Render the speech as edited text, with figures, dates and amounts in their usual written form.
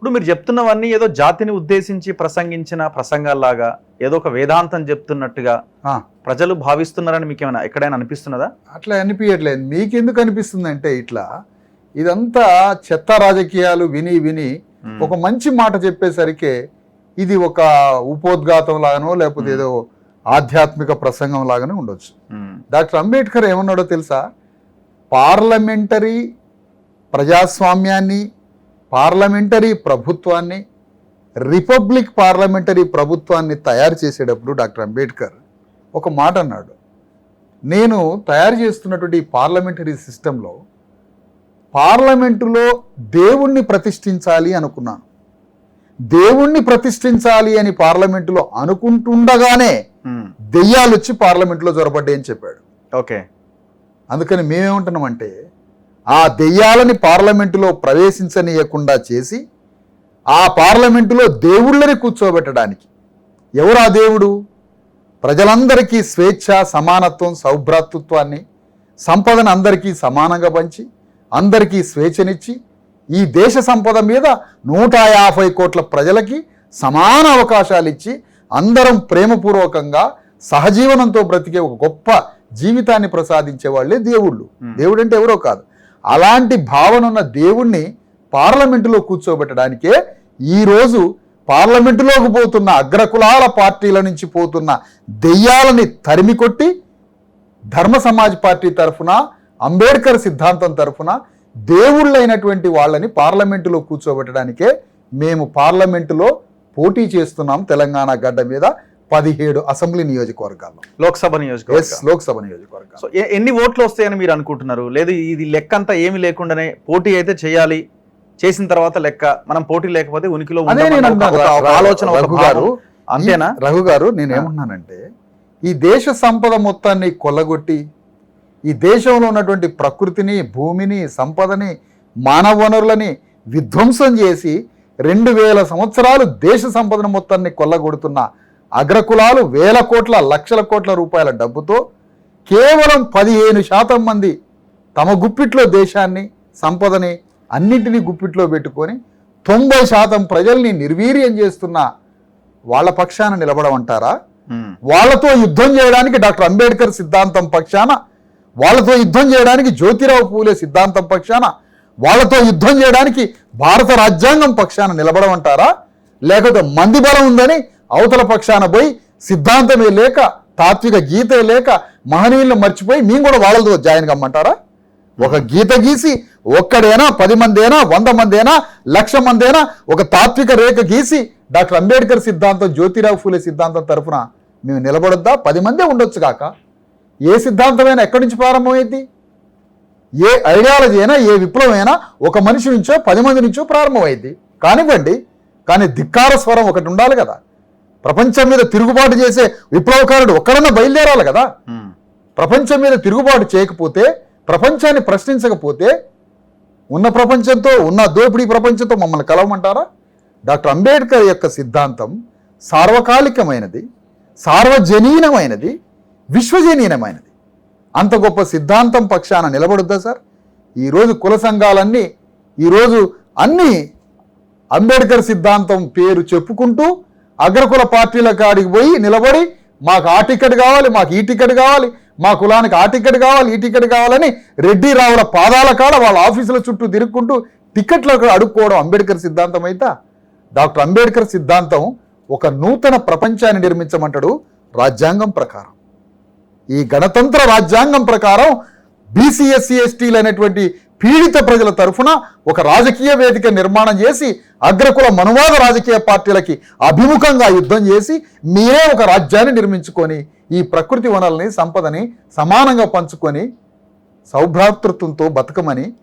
ఇప్పుడు మీరు చెప్తున్నవన్నీ ఏదో జాతిని ఉద్దేశించి ప్రసంగించిన ప్రసంగాల్లాగా ఏదో ఒక వేదాంతం చెప్తున్నట్టుగా ప్రజలు భావిస్తున్నారని మీకు ఏమైనా ఎక్కడైనా అనిపిస్తున్నదా? అట్లా అనిపించట్లేదు. మీకెందుకు అనిపిస్తుందంటే ఇట్లా ఇదంతా చెత్త రాజకీయాలు విని విని ఒక మంచి మాట చెప్పేసరికి ఇది ఒక ఉపోద్ఘాతం లాగానో లేకపోతే ఏదో ఆధ్యాత్మిక ప్రసంగం లాగానే ఉండొచ్చు. డాక్టర్ అంబేద్కర్ ఏమన్నాడో తెలుసా? పార్లమెంటరీ ప్రజాస్వామ్యాన్ని, పార్లమెంటరీ ప్రభుత్వాన్ని, రిపబ్లిక్ పార్లమెంటరీ ప్రభుత్వాన్ని తయారు చేసేటప్పుడు డాక్టర్ అంబేద్కర్ ఒక మాట అన్నాడు. నేను తయారు చేస్తున్నటువంటి పార్లమెంటరీ సిస్టంలో పార్లమెంటులో దేవుణ్ణి ప్రతిష్ఠించాలి అనుకున్నాను. దేవుణ్ణి ప్రతిష్ఠించాలి అని పార్లమెంటులో అనుకుంటుండగానే దెయ్యాలు వచ్చి పార్లమెంటులో జొరబడ్డాయి అని చెప్పాడు. ఓకే, అందుకని మేమేమంటున్నామంటే ఆ దెయ్యాలని పార్లమెంటులో ప్రవేశించనీయకుండా చేసి ఆ పార్లమెంటులో దేవుళ్ళని కూర్చోబెట్టడానికి. ఎవరు ఆ దేవుడు? ప్రజలందరికీ స్వేచ్ఛ, సమానత్వం, సౌభ్రాతృత్వాన్ని, సంపదను అందరికీ సమానంగా పంచి అందరికీ స్వేచ్ఛనిచ్చి ఈ దేశ సంపద మీద 150 కోట్ల ప్రజలకి సమాన అవకాశాలు ఇచ్చి అందరం ప్రేమపూర్వకంగా సహజీవనంతో బ్రతికే ఒక గొప్ప జీవితాన్ని ప్రసాదించే వాళ్ళే దేవుళ్ళు. దేవుడు అంటే ఎవరో కాదు. అలాంటి భావన ఉన్న దేవుణ్ణి పార్లమెంటులో కూర్చోబెట్టడానికే ఈరోజు పార్లమెంటులోకి పోతున్న అగ్రకులాల పార్టీల నుంచి పోతున్న దెయ్యాలని తరిమి కొట్టి ధర్మ సమాజ్ పార్టీ తరఫున, అంబేద్కర్ సిద్ధాంతం తరఫున దేవుళ్ళైనటువంటి వాళ్ళని పార్లమెంటులో కూర్చోబెట్టడానికే మేము పార్లమెంటులో పోటీ చేస్తున్నాం. తెలంగాణ గడ్డ మీద 17 అసెంబ్లీ నియోజకవర్గాల్లో, లోక్సభ నియోజకవర్గాలు. సో ఎన్ని ఓట్లు వస్తాయని మీరు అనుకుంటున్నారు? లేదు ఇది లెక్క అంతా ఏమి లేకుండానే పోటీ అయితే చేయాలి, చేసిన తర్వాత లెక్క, మనం పోటీ లేకపోతే ఉనికిలో ఆలోచన అంతేనా? రఘు గారు, నేనేమన్నానంటే ఈ దేశ సంపద మొత్తాన్ని కొల్లగొట్టి ఈ దేశంలో ఉన్నటువంటి ప్రకృతిని, భూమిని, సంపదని, మానవ వనరులని విధ్వంసం చేసి 2000 సంవత్సరాలు దేశ సంపదను మొత్తాన్ని కొల్లగొడుతున్న అగ్రకులాలు వేల కోట్ల, లక్షల కోట్ల రూపాయల డబ్బుతో కేవలం 15% మంది తమ గుప్పిట్లో దేశాన్ని, సంపదని అన్నింటినీ గుప్పిట్లో పెట్టుకొని 90% ప్రజల్ని నిర్వీర్యం చేస్తున్న వాళ్ళ పక్షాన నిలబడమంటారా? వాళ్ళతో యుద్ధం చేయడానికి డాక్టర్ అంబేద్కర్ సిద్ధాంతం పక్షాన, వాళ్ళతో యుద్ధం చేయడానికి జ్యోతిరావు పూలే సిద్ధాంతం పక్షాన, వాళ్ళతో యుద్ధం చేయడానికి భారత రాజ్యాంగం పక్షాన నిలబడమంటారా? లేకపోతే మంది బలం ఉందని అవతల పక్షాన పోయి సిద్ధాంతమే లేక, తాత్విక గీతే లేక మహనీయులను మర్చిపోయి మేము కూడా వాళ్ళతో జాయిన్ కమ్మంటారా? ఒక గీత గీసి ఒక్కడైనా 10 మందేనా 100 మందేనా 1,00,000 మందేనా ఒక తాత్విక రేఖ గీసి డాక్టర్ అంబేద్కర్ సిద్ధాంతం, జ్యోతిరావు ఫూలే సిద్ధాంతం తరఫున మేము నిలబడొద్దా? 10 మందే ఉండొచ్చు కాక ఏ సిద్ధాంతమైనా ఎక్కడి నుంచి ప్రారంభమైంది? ఏ ఐడియాలజీ అయినా, ఏ విప్లవం అయినా ఒక మనిషి నుంచో 10 మంది నుంచో ప్రారంభమైంది కానివ్వండి. కానీ ధిక్కార స్వరం ఒకటి ఉండాలి కదా. ప్రపంచం మీద తిరుగుబాటు చేసే విప్లవకారుడు ఒక్కడన్నా బయలుదేరాలి కదా. ప్రపంచం మీద తిరుగుబాటు చేయకపోతే, ప్రపంచాన్ని ప్రశ్నించకపోతే ఉన్న ప్రపంచంతో, ఉన్న దోపిడీ ప్రపంచంతో మమ్మల్ని కలవమంటారా? డాక్టర్ అంబేద్కర్ యొక్క సిద్ధాంతం సార్వకాలికమైనది, సార్వజనీనమైనది, విశ్వజనీనమైనది. అంత గొప్ప సిద్ధాంతం పక్షాన నిలబడొద్దా సార్? ఈరోజు కుల సంఘాలన్నీ ఈరోజు అన్నీ అంబేద్కర్ సిద్ధాంతం పేరు చెప్పుకుంటూ అగ్రకుల పార్టీల కాడికి పోయి నిలబడి మాకు ఆ టికెట్ కావాలి, మాకు ఈ టికెట్ కావాలి, మా కులానికి ఆ టికెట్ కావాలి, ఈ టికెట్ కావాలని రెడ్డి రావుల పాదాల కాడ వాళ్ళ ఆఫీసుల చుట్టూ తిరుక్కుంటూ టికెట్లు అడుక్కోవడం అంబేద్కర్ సిద్ధాంతం అయితే? డాక్టర్ అంబేద్కర్ సిద్ధాంతం ఒక నూతన ప్రపంచాన్ని నిర్మించమంటాడు రాజ్యాంగం ప్రకారం. ఈ గణతంత్ర రాజ్యాంగం ప్రకారం బీసీ, ఎస్సీ, ఎస్టీలు అనేటువంటి పీడిత ప్రజల తరఫున ఒక రాజకీయ వేదిక నిర్మాణం చేసి అగ్రకుల మనువాద రాజకీయ పార్టీలకి అభిముఖంగా యుద్ధం చేసి మీరే ఒక రాజ్యాన్ని నిర్మించుకొని ఈ ప్రకృతి వనరుల్ని, సంపదని సమానంగా పంచుకొని సౌభ్రాతృత్వంతో బతకమని